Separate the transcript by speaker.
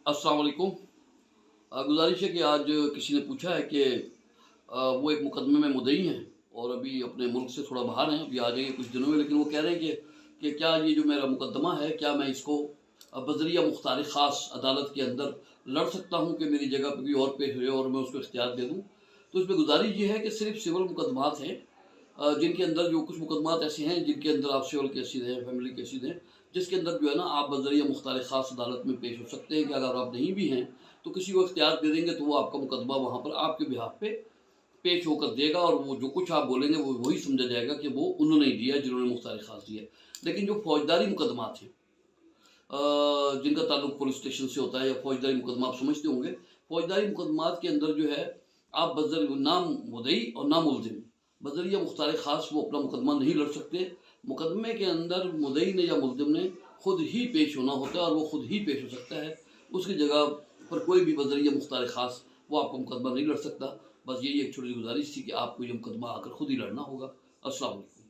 Speaker 1: अस्सलाम वालेकुम। गुज़ारिश है कि आज किसी ने पूछा है कि वो एक मुकदमे में मुद्दई हैं और अभी अपने मुल्क से थोड़ा बाहर हैं, अभी आ जाएंगे कुछ दिनों में, लेकिन वो कह रहे हैं कि क्या ये जो मेरा मुकदमा है, क्या मैं इसको बज़रिया मुख्तार ख़ास अदालत के अंदर लड़ सकता हूँ कि मेरी जगह पे कोई और पेश हो जाए और मैं उसको इख्तियार दे दूँ। तो इसमें गुजारिश ये है कि सिर्फ सिविल मुकदमात हैं, जिनके अंदर जो कुछ मुकदमात ऐसे हैं जिनके अंदर आप सिविल केसेस हैं, फैमिली केसेस हैं, जिसके अंदर जो है ना आप बज़रिया मुख्तार ख़ास अदालत में पेश हो सकते हैं कि अगर आप नहीं भी हैं तो किसी को इख्तियार दे देंगे तो वो आपका मुकदमा वहाँ पर आपके बिहाफ पे पेश होकर देगा और वो जो कुछ आप बोलेंगे वो वही समझा जाएगा कि वो उन्होंने ही दिया जिन्होंने मुख्तार ख़ास दिया। लेकिन जो फौजदारी मुकदमात हैं, जिनका ताल्लुक पुलिस स्टेशन से होता है या फौजदारी मुकदमा आप समझते होंगे, फौजदारी मुकदमात के अंदर जो है आप नाम मुद्दई और नाम मुलजिम बज़रिया मुख्तार ख़ास वो अपना मुकदमा नहीं लड़ सकते। मुकदमे के अंदर मुद्दई ने या मुलजिम ने खुद ही पेश होना होता है और वो खुद ही पेश हो सकता है। उसकी जगह पर कोई भी बज़रिया मुख्तार ख़ास वो आपका मुकदमा नहीं लड़ सकता। बस यही एक छोटी सी गुजारिश थी कि आपको ये मुकदमा आकर खुद ही लड़ना होगा। अस्सलाम वालेकुम।